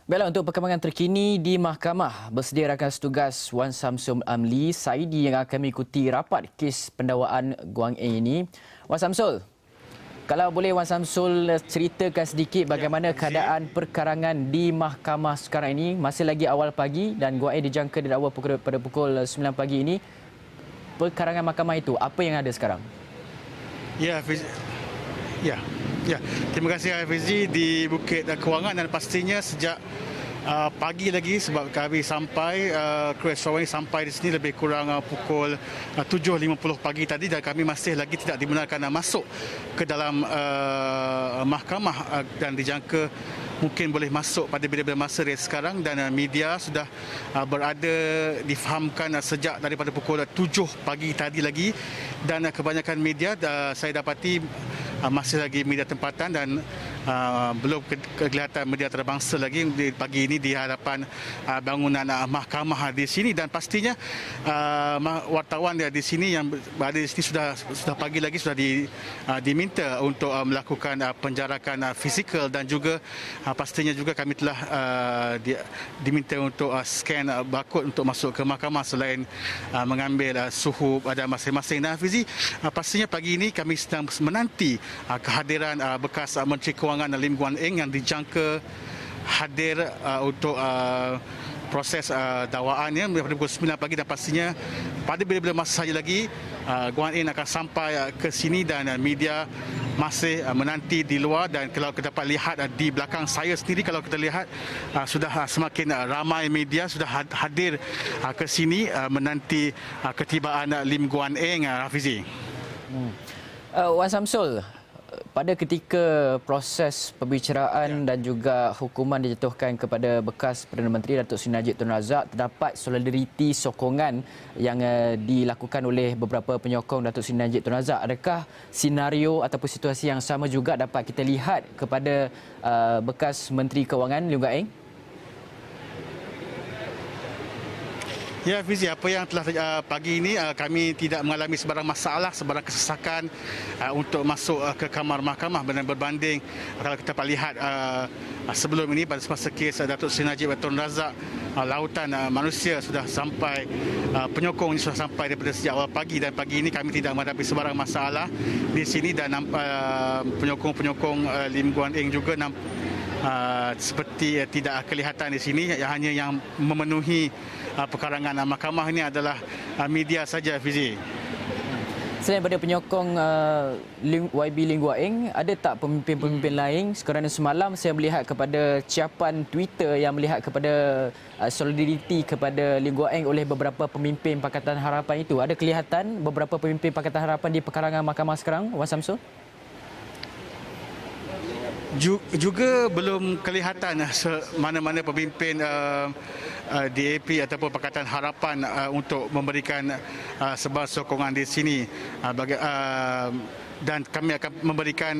Baiklah, untuk perkembangan terkini di mahkamah, bersedia rakan setugas Wan Samsul Amli Saidi yang akan mengikuti rapat kes pendakwaan Guang Eng ini. Wan Samsul, kalau boleh Wan Samsul ceritakan sedikit bagaimana keadaan perkarangan di mahkamah sekarang ini. Masih lagi awal pagi dan Guang Eng dijangka didakwa pada pukul 9 pagi ini. Perkarangan mahkamah itu, apa yang ada sekarang? Ya, terima kasih Hafizi di Bukit Kewangan, dan pastinya sejak pagi lagi sebab kami sampai Kerusuhan sampai di sini lebih kurang pukul 7.50 pagi tadi, dan kami masih lagi tidak dibenarkan masuk ke dalam mahkamah dan dijangka mungkin boleh masuk pada bila-bila masa dari sekarang, dan media sudah berada difahamkan sejak daripada pukul 7 pagi tadi lagi, dan kebanyakan media saya dapati masih lagi media tempatan dan belum kelihatan media antarabangsa lagi di pagi ini di hadapan bangunan mahkamah di sini, dan pastinya wartawan di sini yang berada di sini sudah pagi lagi sudah diminta untuk melakukan penjarakan fizikal, dan juga pastinya juga kami telah diminta untuk scan barcode untuk masuk ke mahkamah selain mengambil suhu pada masing-masing. Dan Hafizi, pastinya pagi ini kami sedang menanti kehadiran bekas Menteri Kewangan Lim Guan Eng yang dijangka hadir untuk proses dakwaannya pada pukul 9 pagi, dan pastinya pada bila-bila masa saja lagi Guan Eng akan sampai ke sini, dan media masih menanti di luar. Dan kalau kita dapat lihat di belakang saya sendiri, kalau kita lihat sudah semakin ramai media sudah hadir ke sini menanti ketibaan Lim Guan Eng, Hafizi. Wan Samsul, pada ketika proses pembicaraan dan juga hukuman dijatuhkan kepada bekas Perdana Menteri Datuk Seri Najib Tun Razak, terdapat solidariti sokongan yang dilakukan oleh beberapa penyokong Datuk Seri Najib Tun Razak. Adakah senario ataupun situasi yang sama juga dapat kita lihat kepada bekas Menteri Kewangan Lim Guan Eng? Ya, Fizi, apa yang telah pagi ini kami tidak mengalami sebarang masalah, sebarang kesesakan untuk masuk ke kamar mahkamah, berbanding kalau kita lihat sebelum ini pada semasa kes Datuk Seri Najib Tun Razak, lautan manusia sudah sampai, penyokong ini sudah sampai daripada sejak awal pagi, dan pagi ini kami tidak menghadapi sebarang masalah di sini, dan penyokong-penyokong Lim Guan Eng juga seperti tidak kelihatan di sini. Hanya yang memenuhi perkarangan mahkamah ini adalah media saja, Fizi. Selain daripada penyokong YB Lim Guan Eng, ada tak pemimpin-pemimpin lain? Kerana semalam saya melihat kepada ciapan Twitter yang melihat kepada solidariti kepada Lim Guan Eng oleh beberapa pemimpin Pakatan Harapan itu. Ada kelihatan beberapa pemimpin Pakatan Harapan di perkarangan mahkamah sekarang, Wan Samsul? Juga belum kelihatan mana-mana pemimpin DAP ataupun Pakatan Harapan untuk memberikan sebar sokongan di sini, dan kami akan memberikan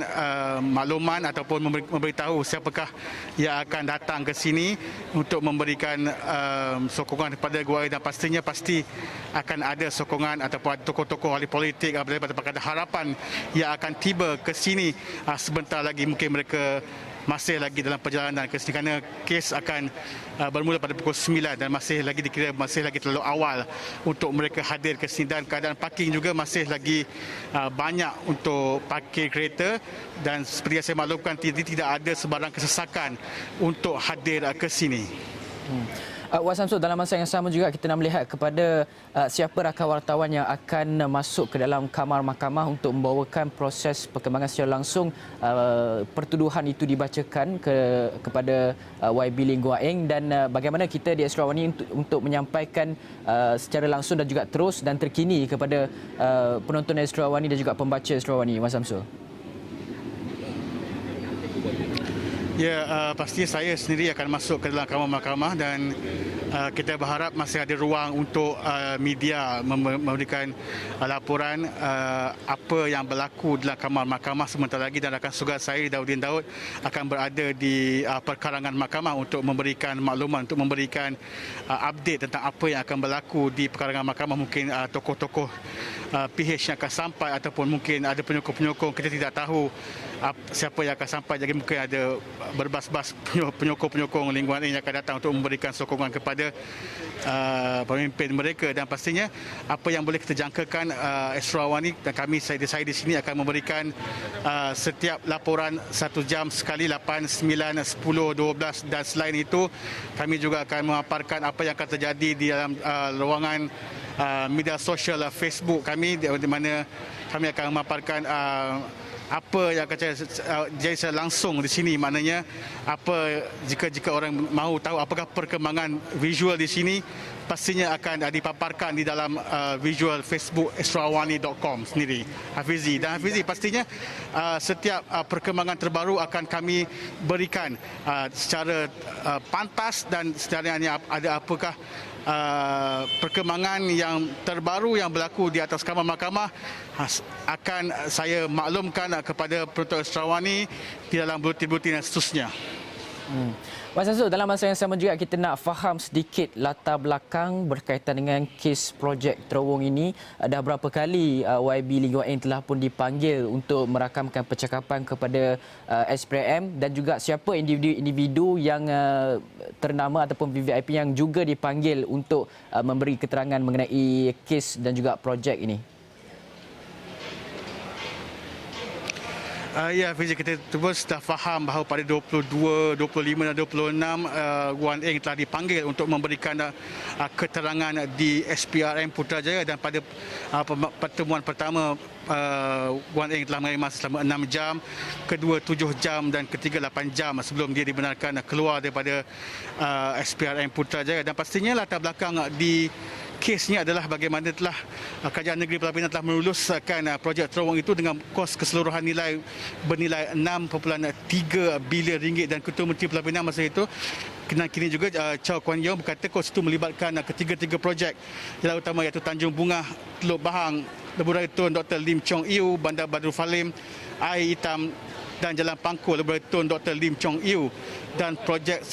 makluman ataupun memberitahu siapakah yang akan datang ke sini untuk memberikan sokongan kepada Guan Eng, dan pastinya pasti akan ada sokongan ataupun tokoh-tokoh ahli politik daripada Pakatan Harapan yang akan tiba ke sini sebentar lagi. Mungkin mereka masih lagi dalam perjalanan ke sini kerana kes akan bermula pada pukul 9, dan masih lagi dikira masih lagi terlalu awal untuk mereka hadir ke sini, dan keadaan parking juga masih lagi banyak untuk parkir kereta, dan seperti yang saya maklumkan tidak ada sebarang kesesakan untuk hadir ke sini. Wan Samsul, dalam masa yang sama juga kita nak melihat kepada siapa rakan wartawan yang akan masuk ke dalam kamar mahkamah untuk membawakan proses perkembangan secara langsung pertuduhan itu dibacakan kepada YB Lim Guan Eng, dan bagaimana kita di Astro Awani untuk menyampaikan secara langsung dan juga terus dan terkini kepada penonton Astro Awani dan juga pembaca Astro Awani, Wan Samsul. Ya, pasti saya sendiri akan masuk ke dalam kamar mahkamah, dan kita berharap masih ada ruang untuk media memberikan laporan apa yang berlaku dalam kamar mahkamah sebentar lagi, dan rakan setugas saya Daudin Daud akan berada di perkarangan mahkamah untuk memberikan makluman, untuk memberikan update tentang apa yang akan berlaku di perkarangan mahkamah. Mungkin tokoh-tokoh PH yang akan sampai ataupun mungkin ada penyokong-penyokong kita tidak tahu siapa yang akan sampai, jadi mungkin ada berbas-bas penyokong-penyokong lingkungan ini yang akan datang untuk memberikan sokongan kepada pemimpin mereka. Dan pastinya apa yang boleh kita jangkakan Astro Awani dan kami saya di sini akan memberikan setiap laporan 1 jam sekali 8, 9, 10, 12 dan selain itu kami juga akan memaparkan apa yang akan terjadi di dalam ruangan media sosial Facebook kami, di mana kami akan memaparkan apa yang akan jadi secara langsung di sini, maknanya apa jika orang mahu tahu apakah perkembangan visual di sini pastinya akan dipaparkan di dalam visual Facebook astrawani.com sendiri. Hafizi dan Hafizi pastinya setiap perkembangan terbaru akan kami berikan secara pantas dan sebenarnya ada apakah perkembangan yang terbaru yang berlaku di atas kamar mahkamah akan saya maklumkan kepada Penuntut Astrawani di dalam buletin-buletin dan seterusnya. Wan Samsul, dalam masa yang sama juga kita nak faham sedikit latar belakang berkaitan dengan kes projek terowong ini. Dah berapa kali YB Lee Kuan Yew telah pun dipanggil untuk merakamkan percakapan kepada SPRM dan juga siapa individu yang ternama ataupun VVIP yang juga dipanggil untuk memberi keterangan mengenai kes dan juga projek ini. Ya, Fizi, kita terus dah faham bahawa pada 22, 25 dan 26 Wan Eng telah dipanggil untuk memberikan keterangan di SPRM Putrajaya dan pada pertemuan pertama Wan Eng telah menerima selama 6 jam, kedua 7 jam dan ketiga 8 jam sebelum dia dibenarkan keluar daripada SPRM Putrajaya. Dan pastinya latar belakang di kesnya adalah bagaimana telah Kerajaan Negeri Pulau Pinang telah meluluskan projek terowong itu dengan kos keseluruhan nilai bernilai 6.3 bilion ringgit dan Ketua Menteri Pulau Pinang masa itu kini juga Chow Kuan Yew berkata kos itu melibatkan ketiga-tiga projek jalan utama iaitu Tanjung Bunga, Teluk Bahang, Lebuh Raya Tun Dr. Lim Chong Yew, Bandar Badrul Falim, Air Hitam dan Jalan Pangkul Lebuh Raya Tun Dr. Lim Chong Yew dan projek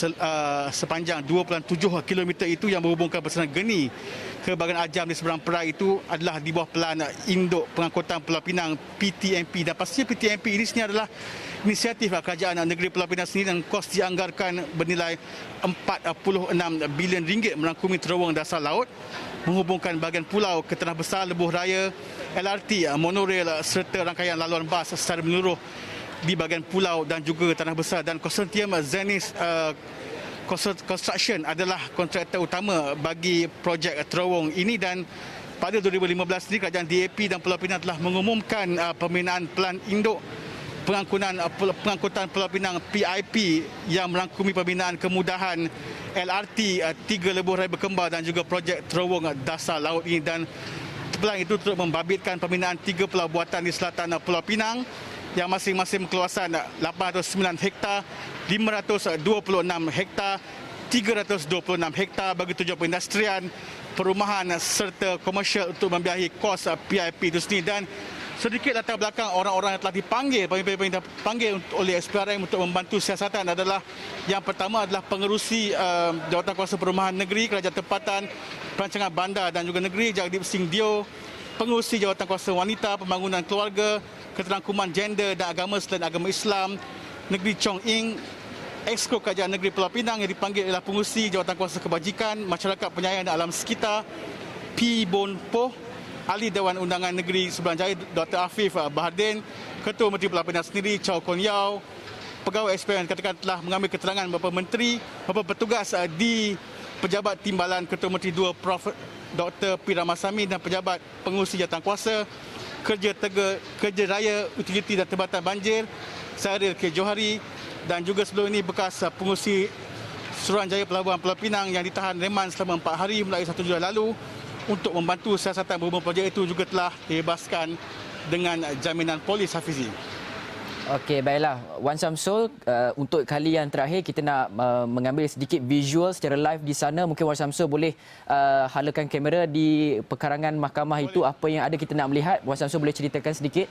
sepanjang 2.7 km itu yang menghubungkan Pesanan Geni ke Bagan Ajam di seberang Perai itu adalah di bawah pelan Induk Pengangkutan Pulau Pinang PTMP dan pastinya PTMP ini sebenarnya adalah inisiatif Kerajaan Negeri Pulau Pinang sendiri dan kos dianggarkan bernilai 46 bilion ringgit merangkumi terowong dasar laut menghubungkan bahagian pulau ke Tanah Besar, Lebuh Raya, LRT, monorail serta rangkaian laluan bas secara menyeluruh di bahagian pulau dan juga Tanah Besar dan konsortium Zenith Construction adalah kontraktor utama bagi projek terowong ini dan pada 2015 ini kerajaan DAP dan Pulau Pinang telah mengumumkan pembinaan pelan induk pengangkutan Pulau Pinang PIP yang merangkumi pembinaan kemudahan LRT 3 Lebuh Raya Berkembar dan juga projek terowong dasar laut ini dan pelan itu turut membabitkan pembinaan 3 pulau buatan di selatan Pulau Pinang yang masing-masing berkeluasan 809 hektar, 526 hektar, 326 hektar bagi tujuan perindustrian, perumahan serta komersial untuk membiayai kos PIP itu sendiri. Dan sedikit latar belakang orang-orang yang telah dipanggil, pemimpin yang dipanggil oleh SPRM untuk membantu siasatan adalah yang pertama adalah pengerusi Jawatankuasa Perumahan Negeri, Kerajaan Tempatan, Perancangan Bandar dan juga Negeri, Jagdip Singh Dio, pengerusi Jawatankuasa Wanita, Pembangunan Keluarga, Keterangkuman Gender dan Agama selain Agama Islam, Negeri Chong Ing, Exco Kerajaan Negeri Pulau Pinang yang dipanggil ialah pengerusi Jawatankuasa Kebajikan, Masyarakat Penyayang dan Alam Sekitar, P. Bon Poh, Ahli Dewan Undangan Negeri Seberang Jaya Dr. Afif Bahardin, Ketua Menteri Pulau Pinang sendiri Chow Kuan Yew, pegawai SPRM katakan telah mengambil keterangan beberapa menteri, beberapa petugas di Pejabat Timbalan Ketua Menteri 2 Prof. Dr. P. Ramasamy dan pejabat pengurusi Jawatankuasa, Kerja Raya, Utiliti dan Tempatan Banjir, Sahril K. Johari dan juga sebelum ini bekas pengurusi Suruhanjaya Pelabuhan Pulau Pinang yang ditahan reman selama 4 hari mulai 1 Julai lalu untuk membantu siasatan berhubung projek itu juga telah dibebaskan dengan jaminan polis, Hafizi. Okey, baiklah. Wan Samsul, untuk kali yang terakhir kita nak mengambil sedikit visual secara live di sana. Mungkin Wan Samsul boleh halakan kamera di pekarangan mahkamah itu. Apa yang ada kita nak melihat. Wan Samsul boleh ceritakan sedikit?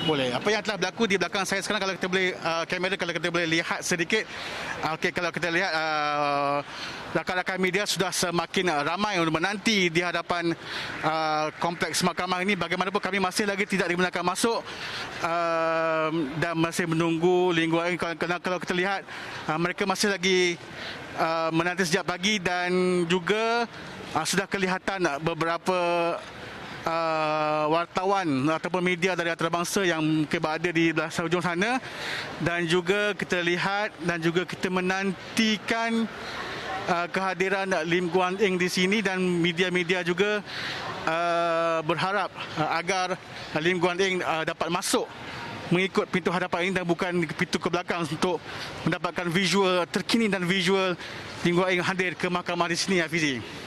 Boleh. Apa yang telah berlaku di belakang saya sekarang, kalau kita boleh kamera, kalau kita boleh lihat sedikit. Okey, kalau kita lihat rakan-rakan media sudah semakin ramai untuk menanti di hadapan kompleks mahkamah ini. Bagaimanapun kami masih lagi tidak dibenarkan masuk dan masih menunggu lingkungan. Kalau kita lihat mereka masih lagi menanti sejak pagi dan juga sudah kelihatan beberapa wartawan ataupun media dari antarabangsa yang berada di belah hujung sana, dan juga kita lihat dan juga kita menantikan kehadiran Lim Guan Eng di sini, dan media-media juga berharap agar Lim Guan Eng dapat masuk mengikut pintu hadapan ini dan bukan pintu ke belakang untuk mendapatkan visual terkini dan visual Lim Guan Eng hadir ke mahkamah di sini, Hafizi.